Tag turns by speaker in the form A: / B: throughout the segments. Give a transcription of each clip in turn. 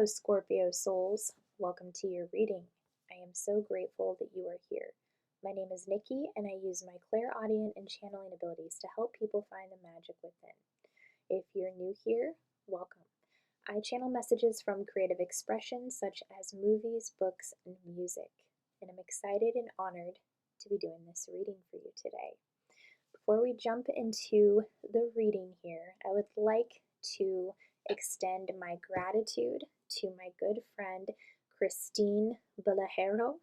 A: Hello, Scorpio souls. Welcome to your reading. I am so grateful that you are here. My name is Nikki, and I use my clairaudient and channeling abilities to help people find the magic within. If you're new here, welcome. I channel messages from creative expressions such as movies, books, and music, and I'm excited and honored to be doing this reading for you today. Before we jump into the reading here, I would like to extend my gratitude to my good friend Christine Bellajero.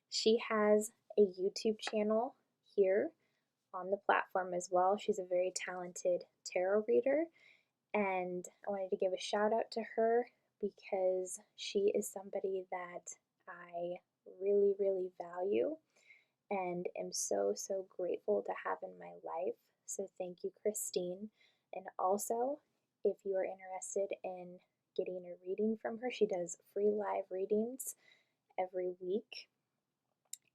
A: She has a YouTube channel here on the platform as well. She's a very talented tarot reader, and I wanted to give a shout out to her because she is somebody that I really, really value and am so grateful to have in my life. So thank you, Christine. And also, if you are interested in getting a reading from her, she does free live readings every week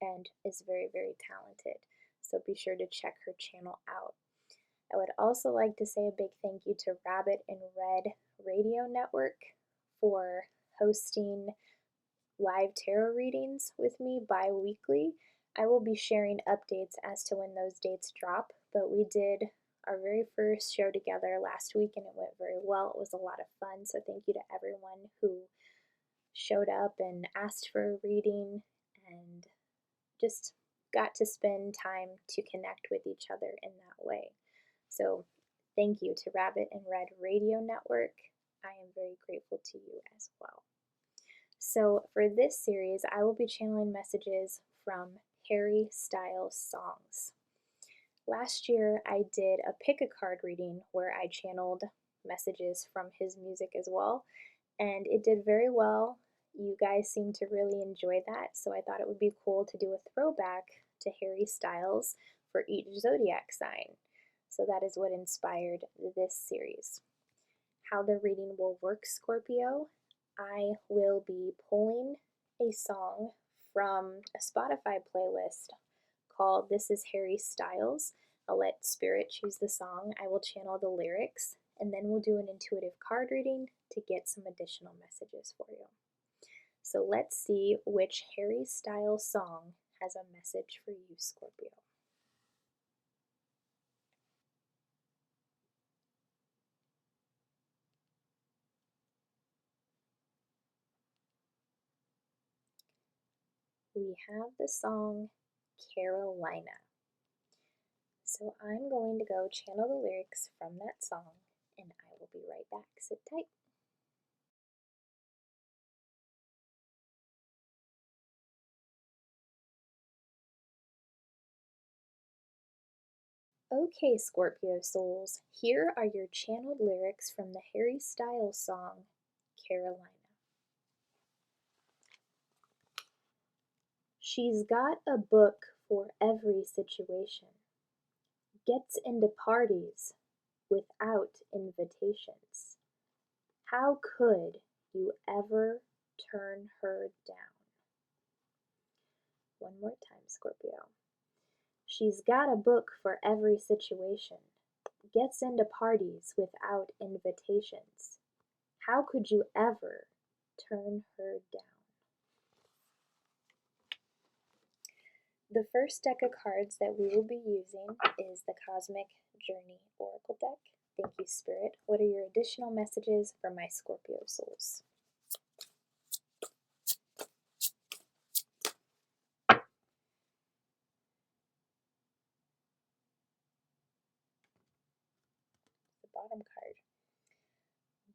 A: and is very, very talented. So be sure to check her channel out. I would also like to say a big thank you to Rabbit and Red Radio Network for hosting live tarot readings with me bi-weekly. I will be sharing updates as to when those dates drop, but we did our very first show together last week and it went very well. It was a lot of fun, so thank you to everyone who showed up and asked for a reading and just got to spend time to connect with each other in that way. So thank you to Rabbit and Red Radio Network. I am very grateful to you as well. So for this series, I will be channeling messages from Harry Styles songs. Last year, I did a pick a card reading where I channeled messages from his music as well, and it did very well. You guys seem to really enjoy that, so I thought it would be cool to do a throwback to Harry Styles for each zodiac sign. So that is what inspired this series. How the reading will work, Scorpio. I will be pulling a song from a Spotify playlist called This Is Harry Styles. I'll let Spirit choose the song. I will channel the lyrics, and then we'll do an intuitive card reading to get some additional messages for you. So let's see which Harry Styles song has a message for you, Scorpio. We have the song Carolina. So I'm going to go channel the lyrics from that song, and I will be right back. Sit tight. Okay, Scorpio souls, here are your channeled lyrics from the Harry Styles song, Carolina. She's got a book for every situation. Gets into parties without invitations. How could you ever turn her down? One more time, Scorpio. She's got a book for every situation. Gets into parties without invitations. How could you ever turn her down? The first deck of cards that we will be using is the Cosmic Journey Oracle deck. Thank you, Spirit. What are your additional messages for my Scorpio souls? The bottom card.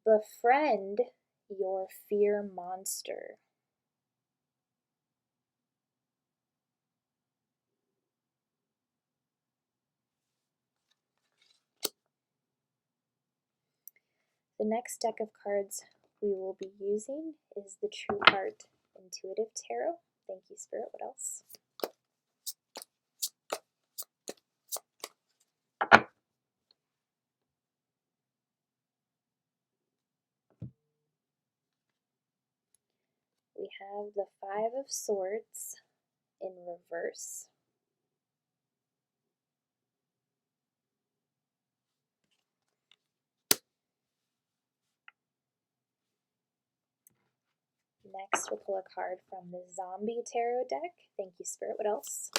A: Befriend your fear monster. The next deck of cards we will be using is the True Heart Intuitive Tarot. Thank you, Spirit. What else? We have the Five of Swords in reverse. Next, we'll pull a card from the Zombie Tarot deck. Thank you, Spirit. What else?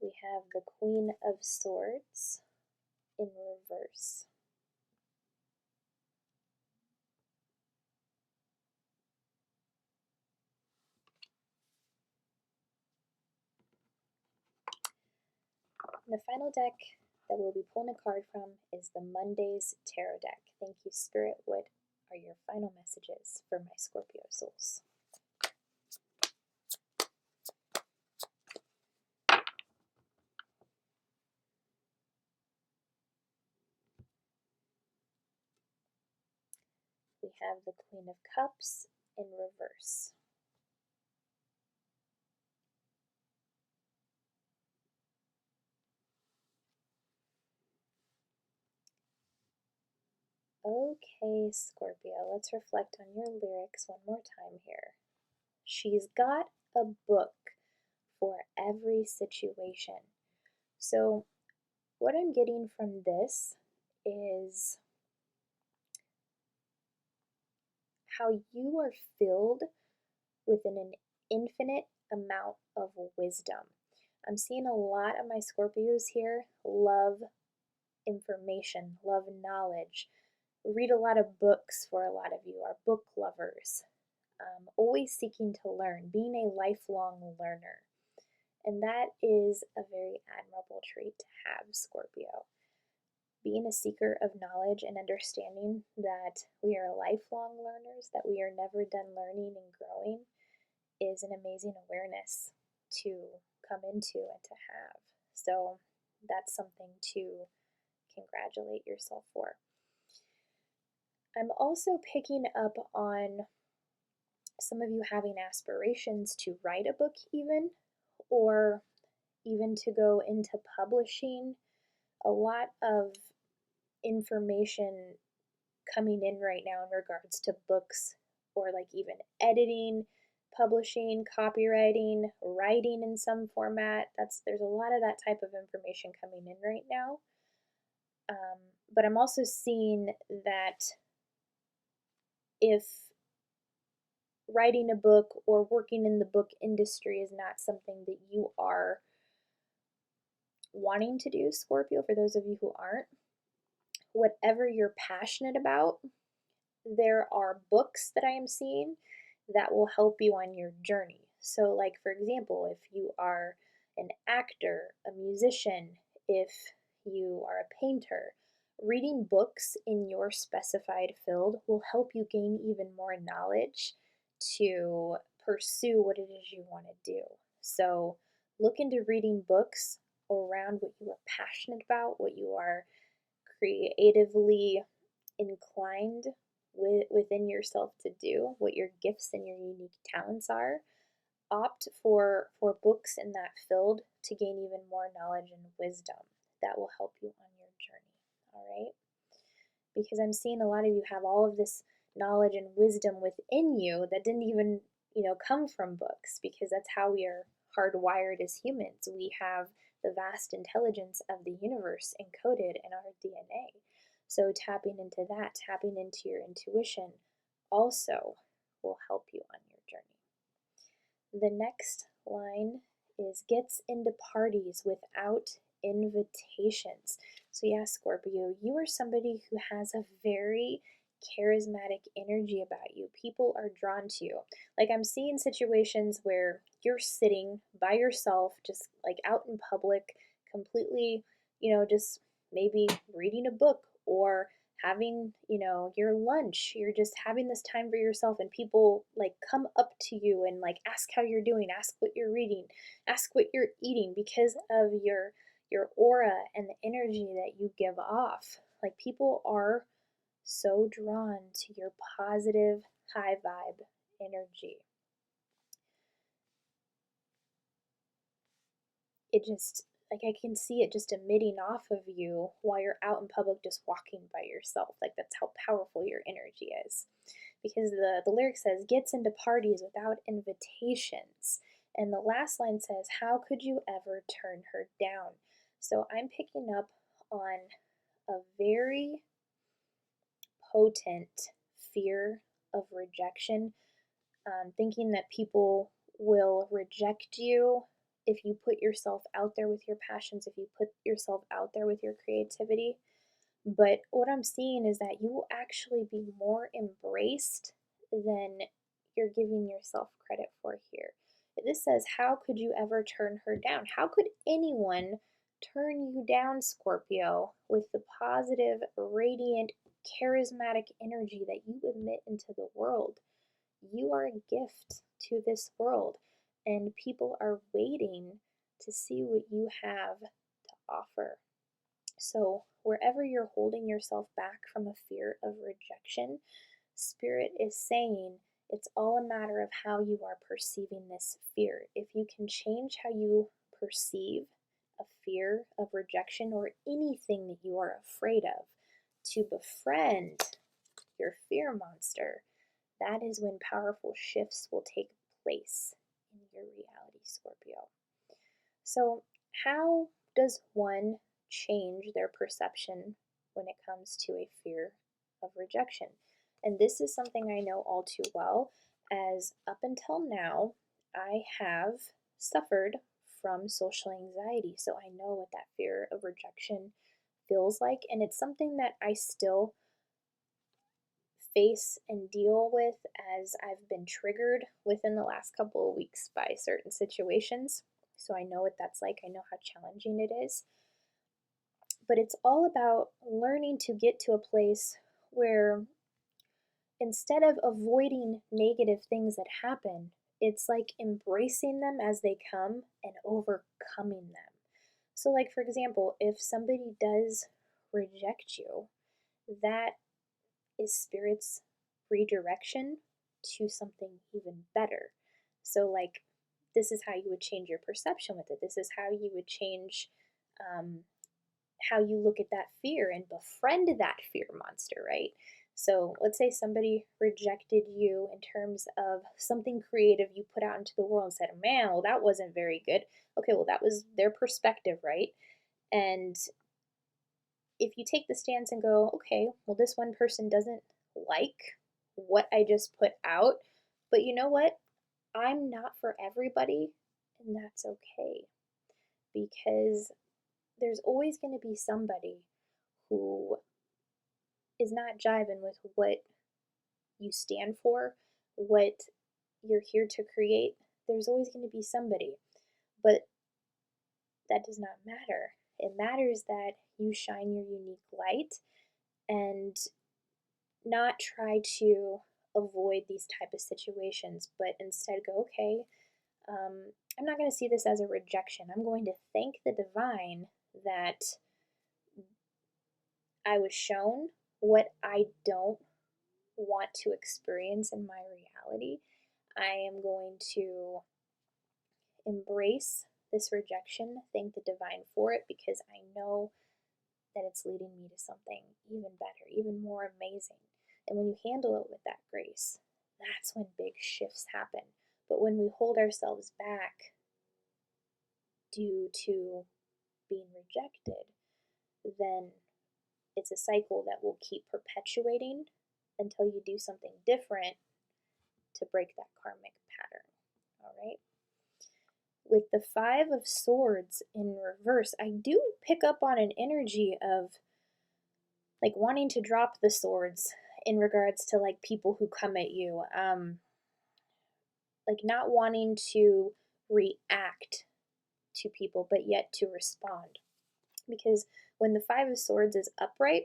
A: We have the Queen of Swords in reverse. And the final deck that we'll be pulling a card from is the Monday's Tarot deck. Thank you, Spirit. What are your final messages for my Scorpio souls? We have the Queen of Cups in reverse. Okay, Scorpio, let's reflect on your lyrics one more time here. She's got a book for every situation. So what I'm getting from this is how you are filled with an infinite amount of wisdom. I'm seeing a lot of my Scorpios here love information, love knowledge, read a lot of books. For a lot of you are book lovers, always seeking to learn, being a lifelong learner. And that is a very admirable trait to have, Scorpio. Being a seeker of knowledge and understanding that we are lifelong learners, that we are never done learning and growing, is an amazing awareness to come into and to have. So that's something to congratulate yourself for. I'm also picking up on some of you having aspirations to write a book even, or even to go into publishing. A lot of information coming in right now in regards to books, or like even editing, publishing, copywriting, writing in some format. There's a lot of that type of information coming in right now. But I'm also seeing that if writing a book or working in the book industry is not something that you are wanting to do, Scorpio, for those of you who aren't, whatever you're passionate about, there are books that I am seeing that will help you on your journey. So like, for example, if you are an actor, a musician, if you are a painter, reading books in your specified field will help you gain even more knowledge to pursue what it is you want to do. So look into reading books around what you are passionate about, what you are creatively inclined within yourself to do, what your gifts and your unique talents are. Opt for books in that field to gain even more knowledge and wisdom that will help you on your journey. All right? Because I'm seeing a lot of you have all of this knowledge and wisdom within you that didn't even, come from books, because that's how we are hardwired as humans. We have the vast intelligence of the universe encoded in our DNA. So tapping into that, tapping into your intuition also will help you on your journey. The next line is gets into parties without invitations. So yeah, Scorpio, you are somebody who has a very charismatic energy about you. People are drawn to you. Like, I'm seeing situations where you're sitting by yourself, just like out in public, completely, just maybe reading a book or having, your lunch. You're just having this time for yourself, and people like come up to you and like ask how you're doing, ask what you're reading, ask what you're eating, because of your aura and the energy that you give off. Like, people are so drawn to your positive, high vibe energy. It just, like, I can see it just emitting off of you while you're out in public just walking by yourself. Like, that's how powerful your energy is. Because the lyric says, gets into parties without invitations. And the last line says, how could you ever turn her down? So I'm picking up on a very potent fear of rejection, thinking that people will reject you if you put yourself out there with your passions, if you put yourself out there with your creativity. But what I'm seeing is that you will actually be more embraced than you're giving yourself credit for here. This says, how could you ever turn her down? How could anyone turn you down, Scorpio, with the positive, radiant, charismatic energy that you emit into the world? You are a gift to this world, and people are waiting to see what you have to offer. So, wherever you're holding yourself back from a fear of rejection, Spirit is saying it's all a matter of how you are perceiving this fear. If you can change how you perceive a fear of rejection or anything that you are afraid of to befriend your fear monster, that is when powerful shifts will take place in your reality, Scorpio. So, how does one change their perception when it comes to a fear of rejection? And this is something I know all too well, as up until now, I have suffered from social anxiety. So I know what that fear of rejection feels like, and it's something that I still face and deal with as I've been triggered within the last couple of weeks by certain situations. So I know what that's like. I know how challenging it is. But it's all about learning to get to a place where instead of avoiding negative things that happen, it's like embracing them as they come and overcoming them. So, like, for example, if somebody does reject you, that is Spirit's redirection to something even better. So, like, this is how you would change your perception with it. This is how you would change how you look at that fear and befriend that fear monster, right? So, let's say somebody rejected you in terms of something creative you put out into the world and said, man, well, that wasn't very good. Okay, well, that was their perspective, right? And if you take the stance and go, okay, well, this one person doesn't like what I just put out, but you know what? I'm not for everybody, and that's okay. Because there's always going to be somebody who is not jiving with what you stand for, what you're here to create. There's always going to be somebody. But that does not matter. It matters that you shine your unique light and not try to avoid these type of situations, but instead go, okay, I'm not going to see this as a rejection. I'm going to thank the divine that I was shown what I don't want to experience in my reality. I am going to embrace this rejection, thank the divine for it, because I know that it's leading me to something even better, even more amazing. And when you handle it with that grace, that's when big shifts happen. But when we hold ourselves back due to being rejected, then it's a cycle that will keep perpetuating until you do something different to break that karmic pattern. All right? With the Five of Swords in reverse, I do pick up on an energy of like wanting to drop the swords in regards to like people who come at you, like not wanting to react to people, but yet to respond. Because when the Five of Swords is upright,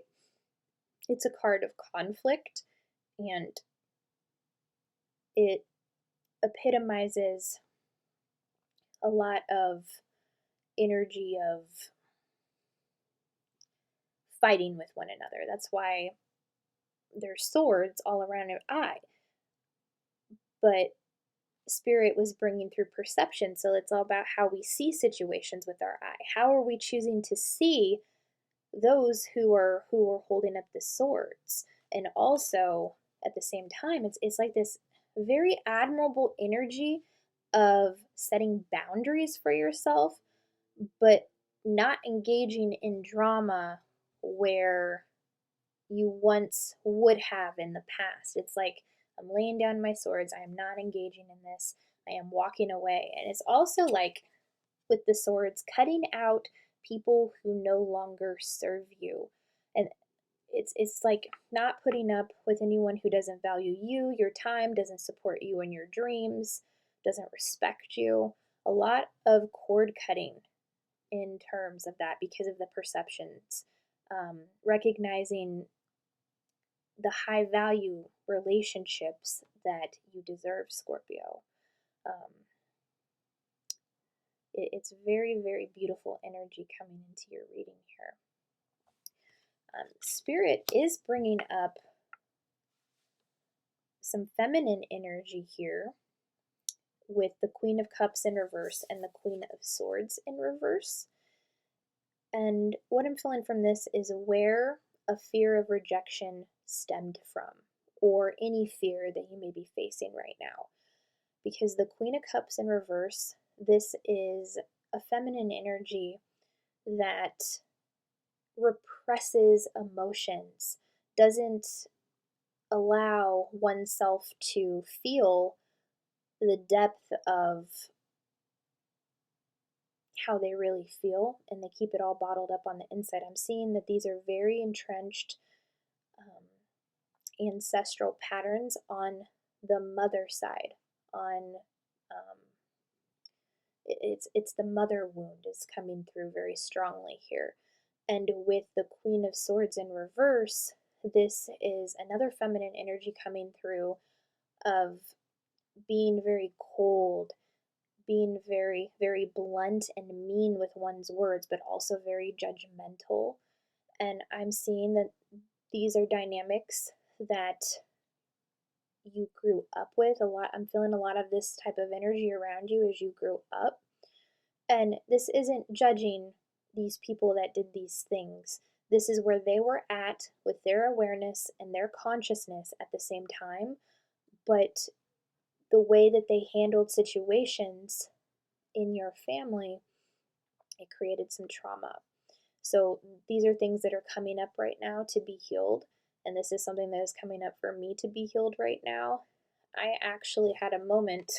A: it's a card of conflict, and it epitomizes a lot of energy of fighting with one another. That's why there's swords all around an eye. But Spirit was bringing through perception, so it's all about how we see situations with our eye. How are we choosing to see those who are holding up the swords? And also at the same time, it's like this very admirable energy of setting boundaries for yourself, but not engaging in drama where you once would have in the past. It's like, I'm laying down my swords. I am not engaging in this. I am walking away. And it's also like with the swords, cutting out people who no longer serve you. And it's like not putting up with anyone who doesn't value you, your time, doesn't support you in your dreams, doesn't respect you. A lot of cord cutting in terms of that because of the perceptions. Recognizing the high value relationships that you deserve, Scorpio. Um, it's very, very beautiful energy coming into your reading here. Spirit is bringing up some feminine energy here with the Queen of Cups in reverse and the Queen of Swords in reverse. And what I'm feeling from this is where a fear of rejection stemmed from, or any fear that you may be facing right now. Because the Queen of Cups in reverse, this is a feminine energy that represses emotions, doesn't allow oneself to feel the depth of how they really feel, and they keep it all bottled up on the inside. I'm seeing that these are very entrenched ancestral patterns on the mother side, on it's the mother wound is coming through very strongly here. And with the Queen of Swords in reverse, this is another feminine energy coming through of being very cold, being very, very blunt and mean with one's words, but also very judgmental. And I'm seeing that these are dynamics that you grew up with a lot. I'm feeling a lot of this type of energy around you as you grew up. And this isn't judging these people that did these things. This is where they were at with their awareness and their consciousness at the same time. But the way that they handled situations in your family, it created some trauma. So these are things that are coming up right now to be healed. And this is something that is coming up for me to be healed right now. I actually had a moment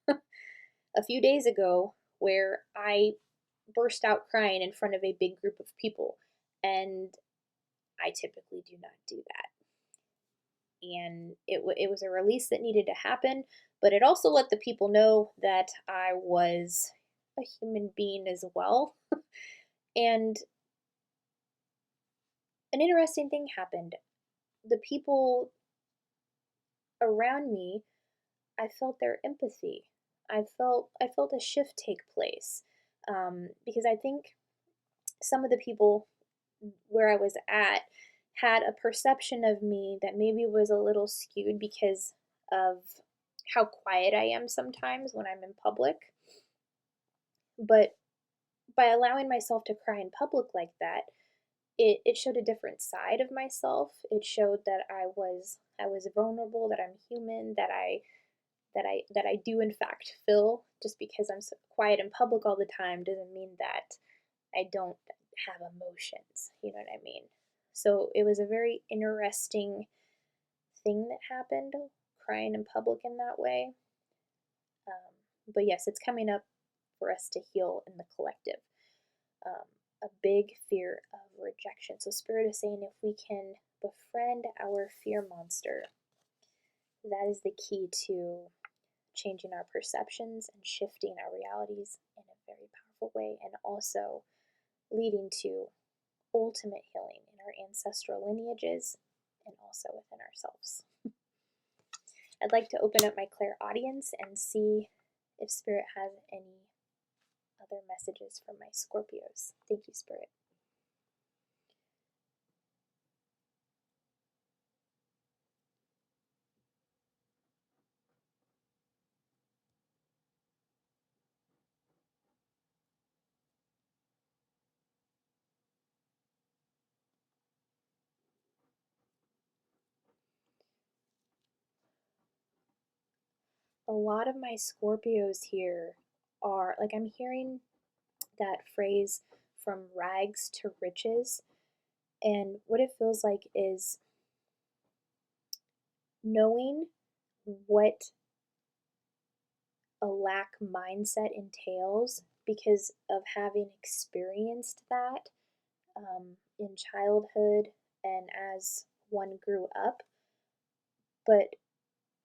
A: a few days ago where I burst out crying in front of a big group of people. And I typically do not do that. And it was a release that needed to happen, but it also let the people know that I was a human being as well. And an interesting thing happened. The people around me, I felt their empathy. I felt a shift take place, because I think some of the people where I was at had a perception of me that maybe was a little skewed because of how quiet I am sometimes when I'm in public. But by allowing myself to cry in public like that, it showed a different side of myself. It showed that I was vulnerable, that I'm human, that I do in fact feel. Just because I'm so quiet in public all the time doesn't mean that I don't have emotions. You know what I mean? So it was a very interesting thing that happened, crying in public in that way. But yes, it's coming up for us to heal in the collective. A big fear of rejection. So Spirit is saying if we can befriend our fear monster, that is the key to changing our perceptions and shifting our realities in a very powerful way, and also leading to ultimate healing in our ancestral lineages and also within ourselves. I'd like to open up my clairaudience and see if Spirit has any other messages for my Scorpios. Thank you, Spirit. a lot of my Scorpios here are like, I'm hearing that phrase from rags to riches, and what it feels like is knowing what a lack mindset entails because of having experienced that in childhood and as one grew up. But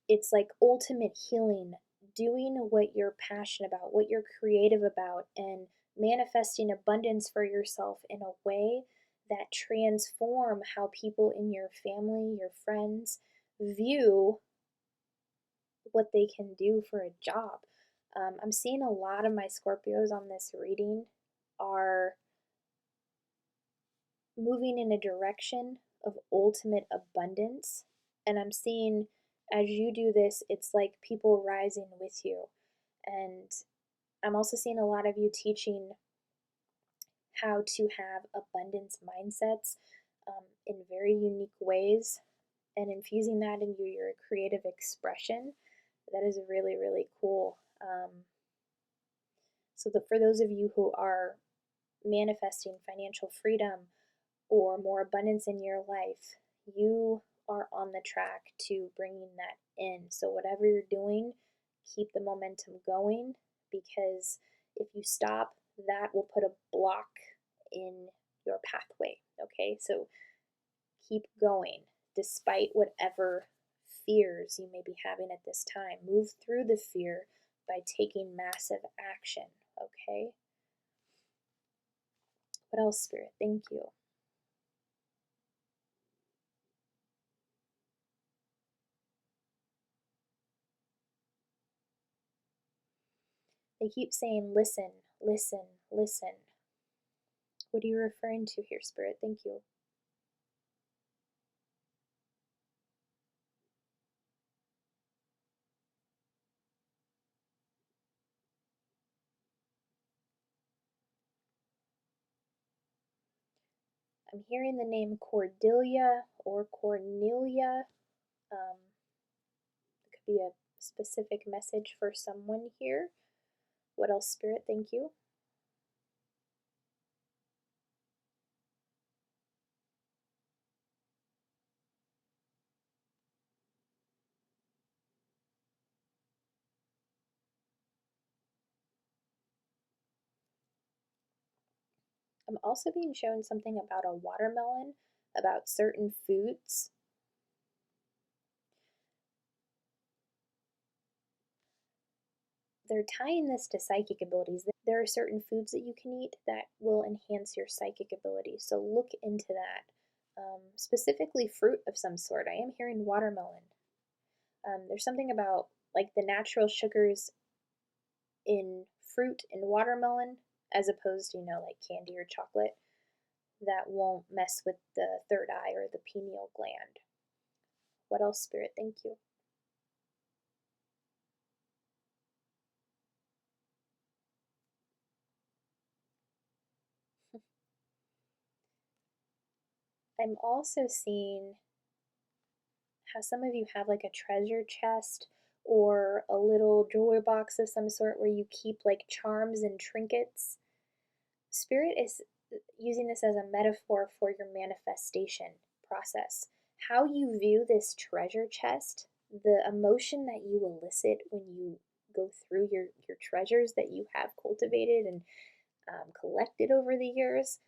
A: it's like ultimate healing, doing what you're passionate about, what you're creative about, and manifesting abundance for yourself in a way that transform how people in your family, your friends view what they can do for a job. I'm seeing a lot of my Scorpios on this reading are moving in a direction of ultimate abundance. And I'm seeing as you do this, it's like people rising with you. And I'm also seeing a lot of you teaching how to have abundance mindsets in very unique ways and infusing that into your creative expression. That is really, really cool. For those of you who are manifesting financial freedom or more abundance in your life, you are on the track to bringing that in. So, whatever you're doing, keep the momentum going because if you stop, that will put a block in your pathway. Okay, so keep going despite whatever fears you may be having at this time. Move through the fear by taking massive action. Okay, what else, Spirit? Thank you. They keep saying, listen, listen, listen. What are you referring to here, Spirit? Thank you. I'm hearing the name Cordelia or Cornelia. It could be a specific message for someone here. What else, Spirit? Thank you. I'm also being shown something about a watermelon, about certain foods. They're tying this to psychic abilities. There are certain foods that you can eat that will enhance your psychic abilities. So look into that. Specifically, fruit of some sort. I am hearing watermelon. There's something about like the natural sugars in fruit and watermelon as opposed to, like candy or chocolate that won't mess with the third eye or the pineal gland. What else, Spirit? Thank you. I'm also seeing how some of you have like a treasure chest or a little jewelry box of some sort where you keep like charms and trinkets. Spirit is using this as a metaphor for your manifestation process. How you view this treasure chest, the emotion that you elicit when you go through your treasures that you have cultivated and collected over the years,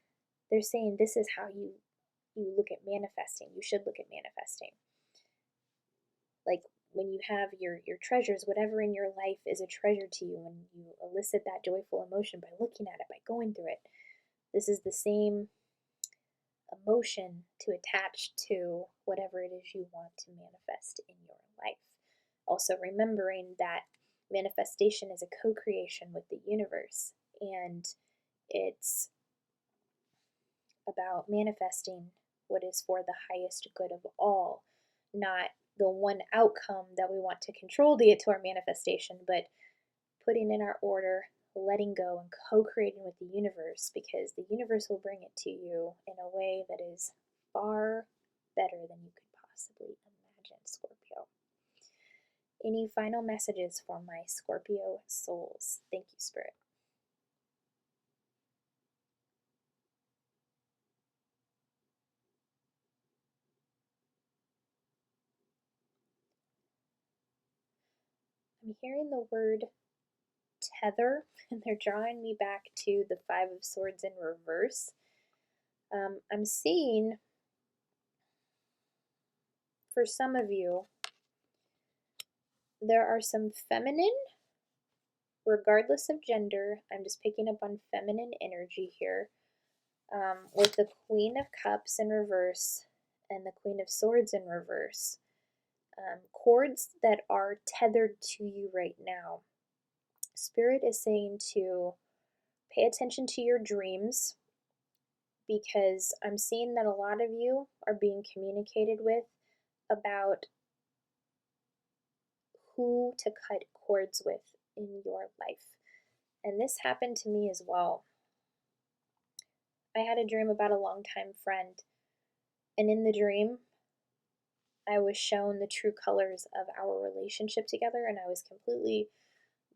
A: they're saying this is how you look at manifesting. You should look at manifesting. Like when you have your treasures, whatever in your life is a treasure to you, when you elicit that joyful emotion by looking at it, by going through it, this is the same emotion to attach to whatever it is you want to manifest in your life. Also, remembering that manifestation is a co creation with the universe, and it's about manifesting what is for the highest good of all, not the one outcome that we want to control to get to our manifestation, but putting in our order, letting go, and co creating with the universe because the universe will bring it to you in a way that is far better than you could possibly imagine, Scorpio. Any final messages for my Scorpio souls? Thank you, Spirit. I'm hearing the word tether, and they're drawing me back to the Five of Swords in reverse. I'm seeing, for some of you, there are some feminine, regardless of gender, I'm just picking up on feminine energy here, with the Queen of Cups in reverse and the Queen of Swords in reverse. Cords that are tethered to you right now. Spirit is saying to pay attention to your dreams, because I'm seeing that a lot of you are being communicated with about who to cut cords with in your life. And this happened to me as well. I had a dream about a longtime friend, and in the dream, I was shown the true colors of our relationship together, and I was completely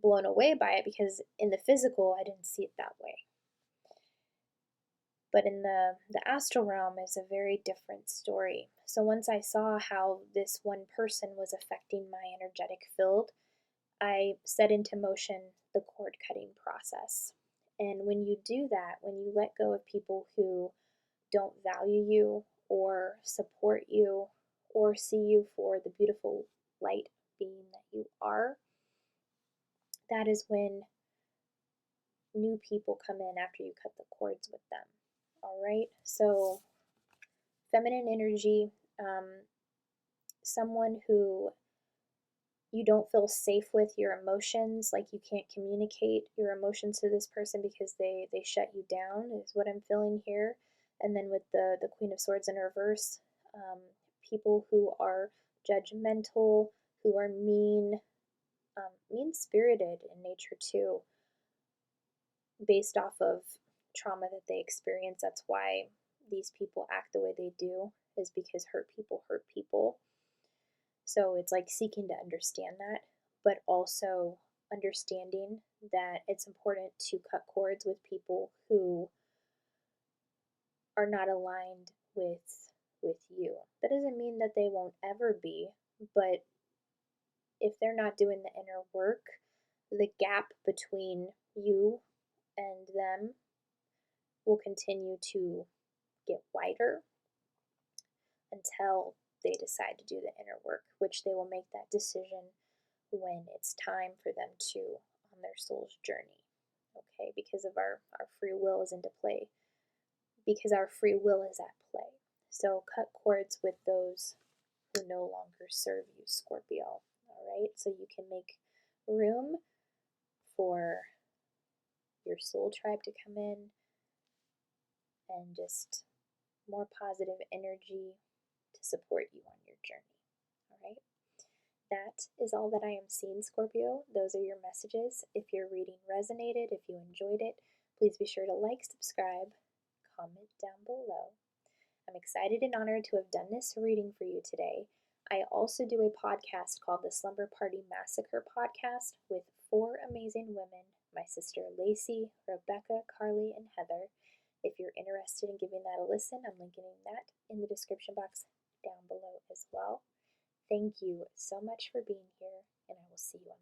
A: blown away by it because in the physical, I didn't see it that way. But in the astral realm is a very different story. So once I saw how this one person was affecting my energetic field, I set into motion the cord cutting process. And when you do that, when you let go of people who don't value you or support you or see you for the beautiful light being that you are, that is when new people come in after you cut the cords with them. All right, so feminine energy, someone who you don't feel safe with your emotions, like you can't communicate your emotions to this person because they shut you down, is what I'm feeling here. And then with the Queen of Swords in reverse, people who are judgmental, who are mean-spirited in nature too, based off of trauma that they experience. That's why these people act the way they do, is because hurt people. So it's like seeking to understand that, but also understanding that it's important to cut cords with people who are not aligned with you. That doesn't mean that they won't ever be, but if they're not doing the inner work, the gap between you and them will continue to get wider until they decide to do the inner work, which they will make that decision when it's time for them to on their soul's journey. Okay, because of our free will is into play. Because our free will is at play. So cut cords with those who no longer serve you, Scorpio. All right, so you can make room for your soul tribe to come in and just more positive energy to support you on your journey. All right. That is all that I am seeing, Scorpio. Those are your messages. If your reading resonated, if you enjoyed it, please be sure to like, subscribe, comment down below. I'm excited and honored to have done this reading for you today. I also do a podcast called the Slumber Party Massacre Podcast with 4 amazing women, my sister Lacey, Rebecca, Carly, and Heather. If you're interested in giving that a listen, I'm linking that in the description box down below as well. Thank you so much for being here, and I will see you on